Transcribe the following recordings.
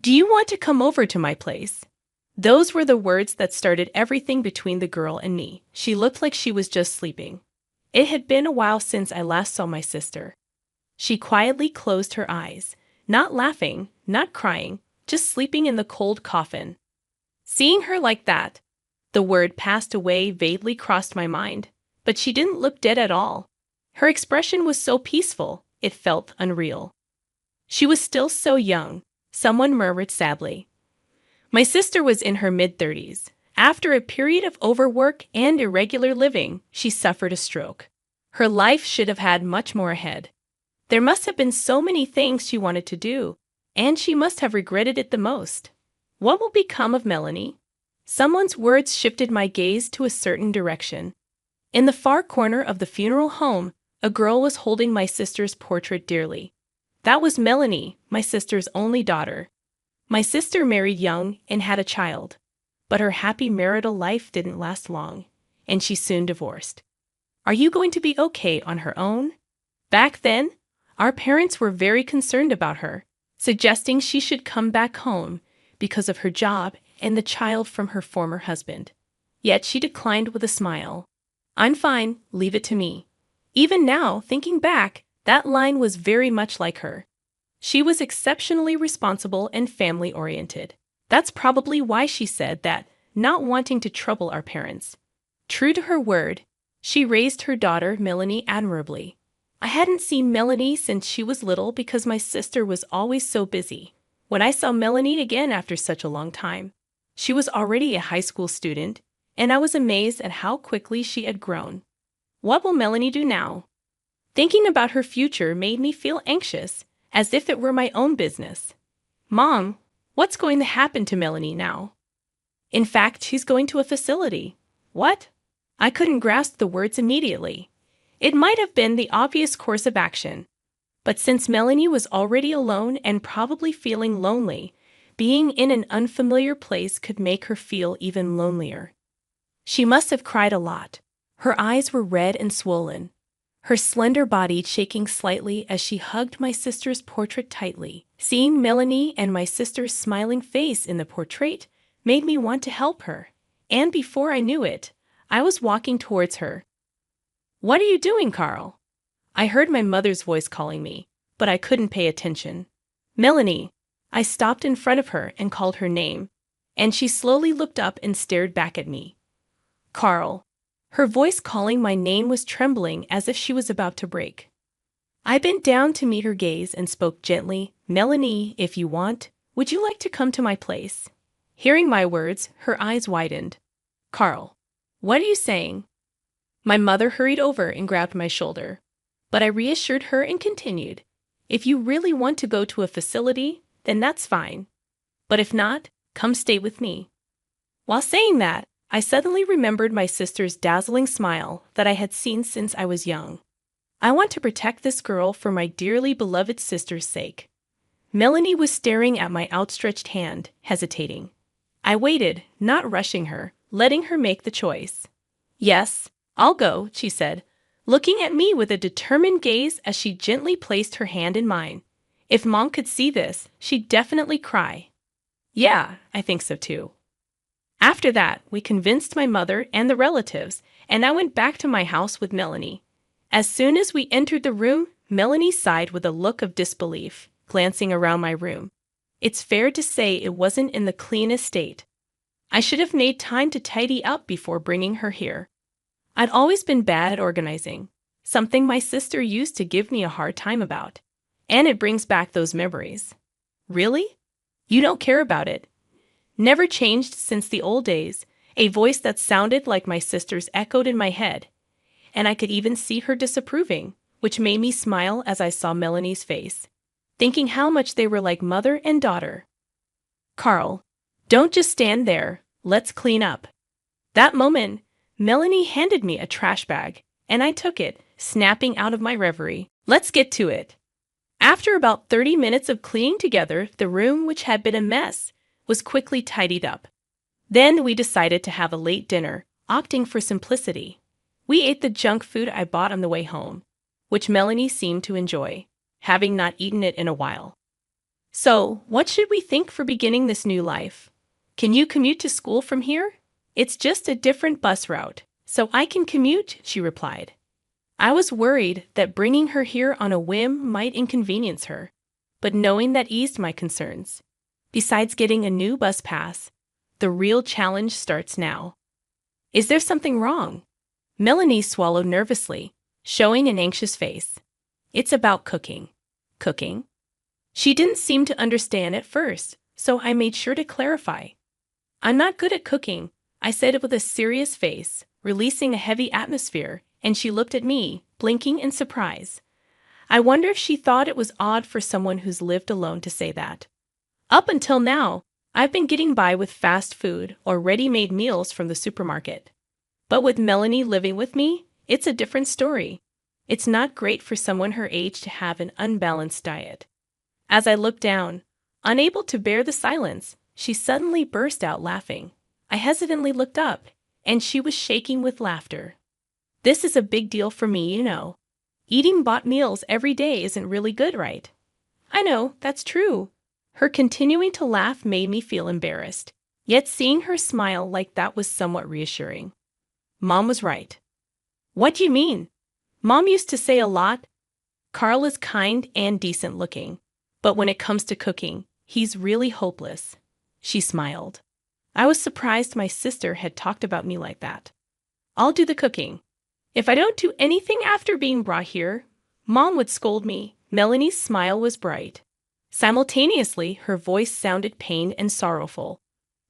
Do you want to come over to my place? Those were the words that started everything between the girl and me. She looked like she was just sleeping. It had been a while since I last saw my sister. She quietly closed her eyes, not laughing, not crying, just sleeping in the cold coffin. Seeing her like that, the word passed away vaguely crossed my mind, but she didn't look dead at all. Her expression was so peaceful, it felt unreal. She was still so young, someone murmured sadly. My sister was in her mid-30s. After a period of overwork and irregular living, she suffered a stroke. Her life should have had much more ahead. There must have been so many things she wanted to do, and she must have regretted it the most. What will become of Melanie? Someone's words shifted my gaze to a certain direction. In the far corner of the funeral home, a girl was holding my sister's portrait dearly. That was Melanie, my sister's only daughter. My sister married young and had a child, but her happy marital life didn't last long, and she soon divorced. Are you going to be okay on her own? Back then, our parents were very concerned about her, suggesting she should come back home because of her job and the child from her former husband. Yet she declined with a smile. I'm fine, leave it to me. Even now, thinking back, that line was very much like her. She was exceptionally responsible and family-oriented. That's probably why she said that, not wanting to trouble our parents. True to her word, she raised her daughter Melanie admirably. I hadn't seen Melanie since she was little because my sister was always so busy. When I saw Melanie again after such a long time, she was already a high school student, and I was amazed at how quickly she had grown. What will Melanie do now? Thinking about her future made me feel anxious, as if it were my own business. Mom, what's going to happen to Melanie now? In fact, she's going to a facility. What? I couldn't grasp the words immediately. It might have been the obvious course of action. But since Melanie was already alone and probably feeling lonely, being in an unfamiliar place could make her feel even lonelier. She must have cried a lot. Her eyes were red and swollen, her slender body shaking slightly as she hugged my sister's portrait tightly. Seeing Melanie and my sister's smiling face in the portrait made me want to help her, and before I knew it, I was walking towards her. What are you doing, Carl? I heard my mother's voice calling me, but I couldn't pay attention. Melanie. I stopped in front of her and called her name, and she slowly looked up and stared back at me. Carl. Her voice calling my name was trembling as if she was about to break. I bent down to meet her gaze and spoke gently, Melanie, if you want, would you like to come to my place? Hearing my words, her eyes widened. Carl. What are you saying? My mother hurried over and grabbed my shoulder, but I reassured her and continued, if you really want to go to a facility, then that's fine. But if not, come stay with me. While saying that, I suddenly remembered my sister's dazzling smile that I had seen since I was young. I want to protect this girl for my dearly beloved sister's sake. Melanie was staring at my outstretched hand, hesitating. I waited, not rushing her, letting her make the choice. Yes, I'll go, she said, looking at me with a determined gaze as she gently placed her hand in mine. If Mom could see this, she'd definitely cry. Yeah, I think so too. After that, we convinced my mother and the relatives, and I went back to my house with Melanie. As soon as we entered the room, Melanie sighed with a look of disbelief, glancing around my room. It's fair to say it wasn't in the cleanest state. I should have made time to tidy up before bringing her here. I'd always been bad at organizing, something my sister used to give me a hard time about. And it brings back those memories. Really? You don't care about it? Never changed since the old days, a voice that sounded like my sister's echoed in my head, and I could even see her disapproving, which made me smile as I saw Melanie's face, thinking how much they were like mother and daughter. Carl, don't just stand there, let's clean up. That moment, Melanie handed me a trash bag, and I took it, snapping out of my reverie. Let's get to it. After about 30 minutes of cleaning together, the room, which had been a mess, was quickly tidied up. Then we decided to have a late dinner, opting for simplicity. We ate the junk food I bought on the way home, which Melanie seemed to enjoy, having not eaten it in a while. So, what should we think for beginning this new life? Can you commute to school from here? It's just a different bus route, so I can commute, she replied. I was worried that bringing her here on a whim might inconvenience her, but knowing that eased my concerns. Besides getting a new bus pass, the real challenge starts now. Is there something wrong? Melanie swallowed nervously, showing an anxious face. It's about cooking. Cooking? She didn't seem to understand at first, so I made sure to clarify. I'm not good at cooking, I said it with a serious face, releasing a heavy atmosphere, and she looked at me, blinking in surprise. I wonder if she thought it was odd for someone who's lived alone to say that. Up until now, I've been getting by with fast food or ready-made meals from the supermarket. But with Melanie living with me, it's a different story. It's not great for someone her age to have an unbalanced diet. As I looked down, unable to bear the silence, she suddenly burst out laughing. I hesitantly looked up, and she was shaking with laughter. This is a big deal for me, you know. Eating bought meals every day isn't really good, right? I know, that's true. Her continuing to laugh made me feel embarrassed, yet seeing her smile like that was somewhat reassuring. Mom was right. What do you mean? Mom used to say a lot. Carl is kind and decent looking, but when it comes to cooking, he's really hopeless. She smiled. I was surprised my sister had talked about me like that. I'll do the cooking. If I don't do anything after being brought here, Mom would scold me. Melanie's smile was bright. Simultaneously, her voice sounded pained and sorrowful,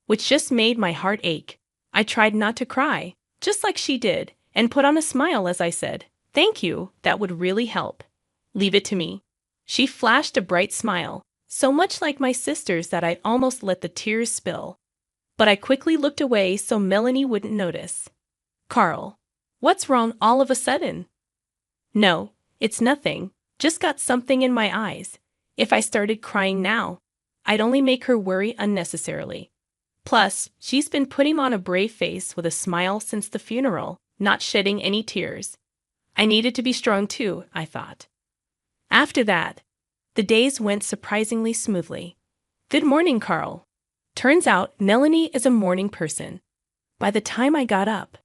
which just made my heart ache. I tried not to cry, just like she did, and put on a smile as I said, "Thank you, that would really help. Leave it to me." She flashed a bright smile, so much like my sister's that I almost let the tears spill. But I quickly looked away so Melanie wouldn't notice. Carl, what's wrong all of a sudden? No, it's nothing, just got something in my eyes. If I started crying now, I'd only make her worry unnecessarily. Plus, she's been putting on a brave face with a smile since the funeral, not shedding any tears. I needed to be strong too, I thought. After that, the days went surprisingly smoothly. Good morning, Carl. Turns out Melanie is a morning person. By the time I got up,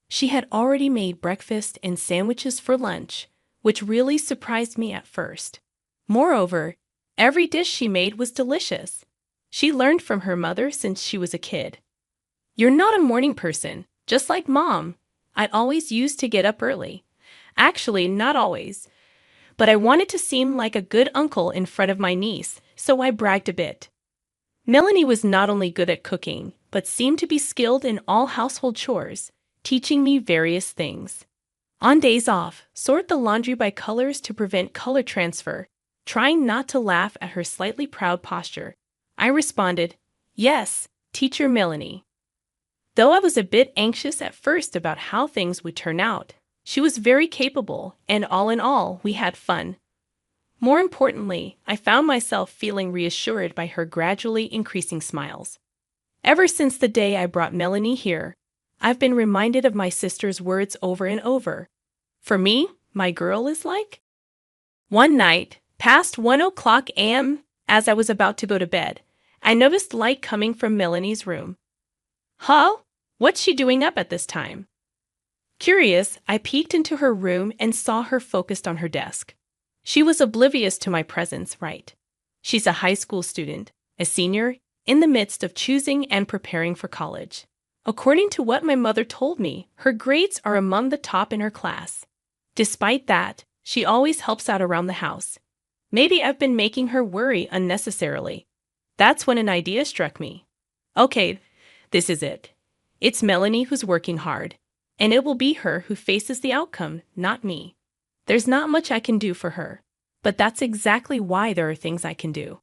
she had already made breakfast and sandwiches for lunch, which really surprised me at first. Moreover, every dish she made was delicious. She learned from her mother since she was a kid. You're not a morning person, just like Mom. I'd always used to get up early. Actually, not always. But I wanted to seem like a good uncle in front of my niece, so I bragged a bit. Melanie was not only good at cooking, but seemed to be skilled in all household chores, teaching me various things. On days off, sort the laundry by colors to prevent color transfer. Trying not to laugh at her slightly proud posture, I responded, "Yes, Teacher Melanie." Though I was a bit anxious at first about how things would turn out, she was very capable, and all in all, we had fun. More importantly, I found myself feeling reassured by her gradually increasing smiles. Ever since the day I brought Melanie here, I've been reminded of my sister's words over and over. For me, my girl is like. One night, past 1 o'clock a.m., as I was about to go to bed, I noticed light coming from Melanie's room. Huh? What's she doing up at this time? Curious, I peeked into her room and saw her focused on her desk. She was oblivious to my presence, right? She's a high school student, a senior, in the midst of choosing and preparing for college. According to what my mother told me, her grades are among the top in her class. Despite that, she always helps out around the house. Maybe I've been making her worry unnecessarily. That's when an idea struck me. Okay, this is it. It's Melanie who's working hard, and it will be her who faces the outcome, not me. There's not much I can do for her, but that's exactly why there are things I can do.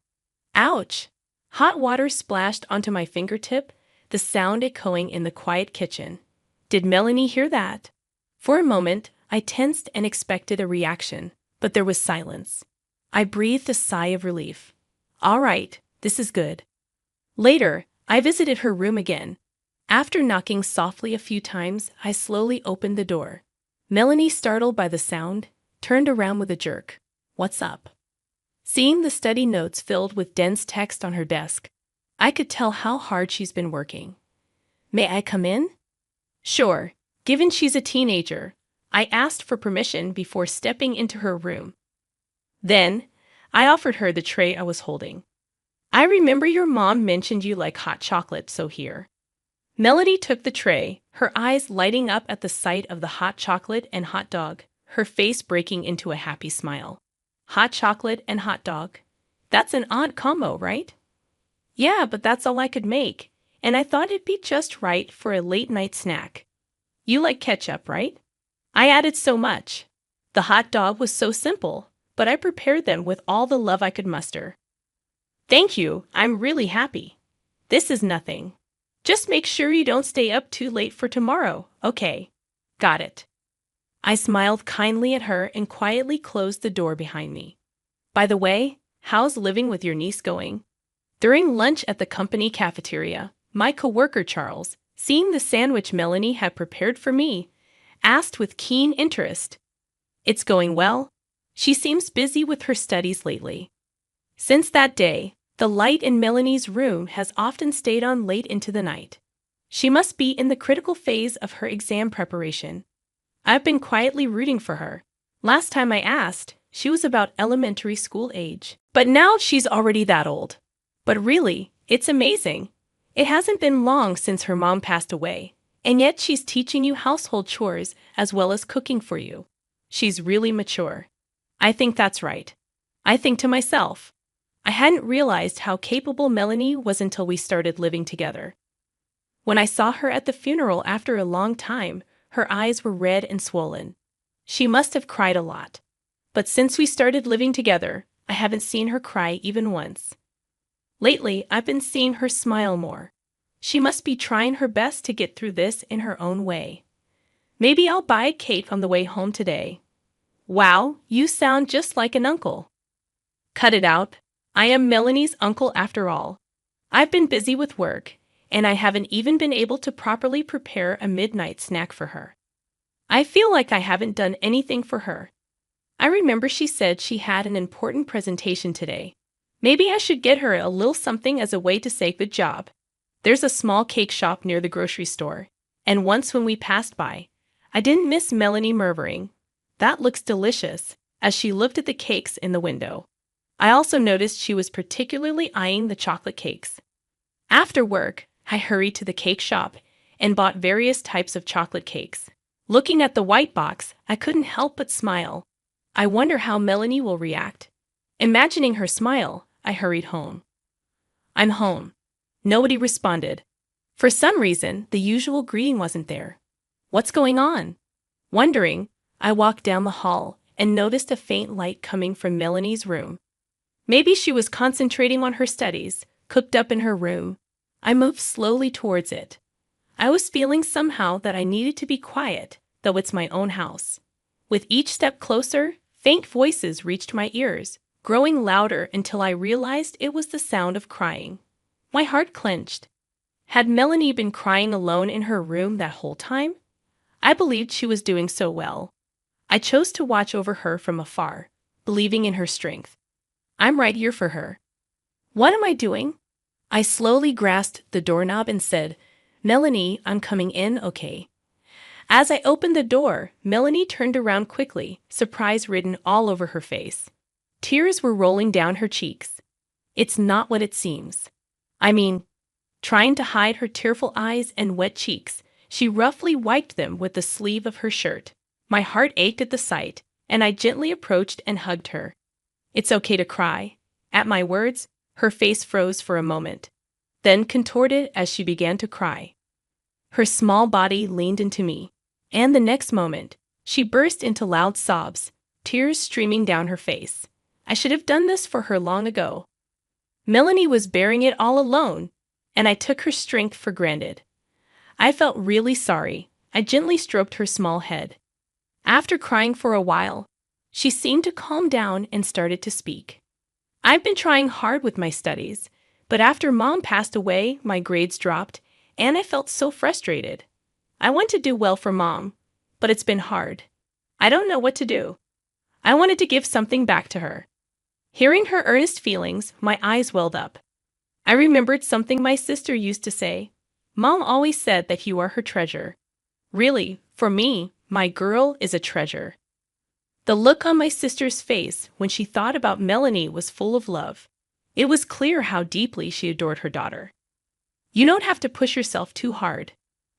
Ouch! Hot water splashed onto my fingertip, the sound echoing in the quiet kitchen. Did Melanie hear that? For a moment, I tensed and expected a reaction, but there was silence. I breathed a sigh of relief. All right, this is good. Later, I visited her room again. After knocking softly a few times, I slowly opened the door. Melanie, startled by the sound, turned around with a jerk. What's up? Seeing the study notes filled with dense text on her desk, I could tell how hard she's been working. May I come in? Sure, given she's a teenager. I asked for permission before stepping into her room. Then, I offered her the tray I was holding. I remember your mom mentioned you like hot chocolate, so here. Melody took the tray, her eyes lighting up at the sight of the hot chocolate and hot dog, her face breaking into a happy smile. Hot chocolate and hot dog. That's an odd combo, right? Yeah, but that's all I could make, and I thought it'd be just right for a late-night snack. You like ketchup, right? I added so much. The hot dog was so simple, but I prepared them with all the love I could muster. Thank you, I'm really happy. This is nothing. Just make sure you don't stay up too late for tomorrow, okay? Got it. I smiled kindly at her and quietly closed the door behind me. By the way, how's living with your niece going? During lunch at the company cafeteria, my coworker Charles, seeing the sandwich Melanie had prepared for me, asked with keen interest. It's going well. She seems busy with her studies lately. Since that day, the light in Melanie's room has often stayed on late into the night. She must be in the critical phase of her exam preparation. I've been quietly rooting for her. Last time I asked, she was about elementary school age. But now she's already that old. But really, it's amazing. It hasn't been long since her mom passed away, and yet she's teaching you household chores as well as cooking for you. She's really mature. I think that's right. I think to myself, I hadn't realized how capable Melanie was until we started living together. When I saw her at the funeral after a long time, her eyes were red and swollen. She must have cried a lot. But since we started living together, I haven't seen her cry even once. Lately, I've been seeing her smile more. She must be trying her best to get through this in her own way. Maybe I'll buy a cake on the way home today. Wow, you sound just like an uncle. Cut it out. I am Melanie's uncle after all. I've been busy with work, and I haven't even been able to properly prepare a midnight snack for her. I feel like I haven't done anything for her. I remember she said she had an important presentation today. Maybe I should get her a little something as a way to say good job. There's a small cake shop near the grocery store, and once when we passed by, I didn't miss Melanie murmuring, "That looks delicious," as she looked at the cakes in the window. I also noticed she was particularly eyeing the chocolate cakes. After work, I hurried to the cake shop and bought various types of chocolate cakes. Looking at the white box, I couldn't help but smile. I wonder how Melanie will react. Imagining her smile, I hurried home. I'm home. Nobody responded. For some reason, the usual greeting wasn't there. What's going on? Wondering, I walked down the hall and noticed a faint light coming from Melanie's room. Maybe she was concentrating on her studies, cooked up in her room. I moved slowly towards it. I was feeling somehow that I needed to be quiet, though it's my own house. With each step closer, faint voices reached my ears, growing louder until I realized it was the sound of crying. My heart clenched. Had Melanie been crying alone in her room that whole time? I believed she was doing so well. I chose to watch over her from afar, believing in her strength. I'm right here for her. What am I doing? I slowly grasped the doorknob and said, "Melanie, I'm coming in, okay?" As I opened the door, Melanie turned around quickly, surprise written all over her face. Tears were rolling down her cheeks. It's not what it seems. Trying to hide her tearful eyes and wet cheeks, she roughly wiped them with the sleeve of her shirt. My heart ached at the sight, and I gently approached and hugged her. It's okay to cry. At my words, her face froze for a moment, then contorted as she began to cry. Her small body leaned into me, and the next moment, she burst into loud sobs, tears streaming down her face. I should have done this for her long ago. Melanie was bearing it all alone, and I took her strength for granted. I felt really sorry. I gently stroked her small head. After crying for a while, she seemed to calm down and started to speak. I've been trying hard with my studies, but after Mom passed away, my grades dropped, and I felt so frustrated. I want to do well for Mom, but it's been hard. I don't know what to do. I wanted to give something back to her. Hearing her earnest feelings, my eyes welled up. I remembered something my sister used to say. Mom always said that you are her treasure. Really, for me, my girl is a treasure. The look on my sister's face when she thought about Melanie was full of love. It was clear how deeply she adored her daughter. You don't have to push yourself too hard.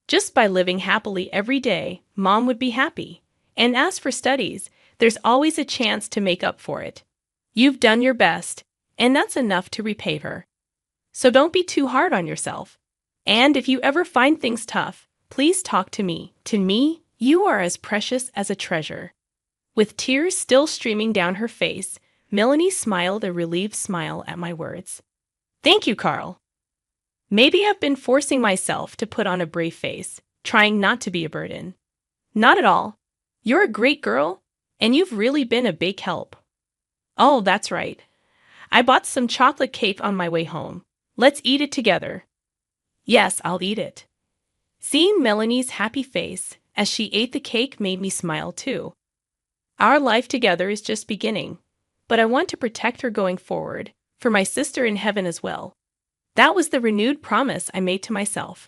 Just by living happily every day, Mom would be happy. And as for studies, there's always a chance to make up for it. You've done your best, and that's enough to repay her. So don't be too hard on yourself. And if you ever find things tough, please talk to me. To me, you are as precious as a treasure. With tears still streaming down her face, Melanie smiled a relieved smile at my words. Thank you, Carl. Maybe I've been forcing myself to put on a brave face, trying not to be a burden. Not at all. You're a great girl, and you've really been a big help. Oh, that's right. I bought some chocolate cake on my way home. Let's eat it together. Yes, I'll eat it. Seeing Melanie's happy face as she ate the cake made me smile too. Our life together is just beginning, but I want to protect her going forward, for my sister in heaven as well. That was the renewed promise I made to myself.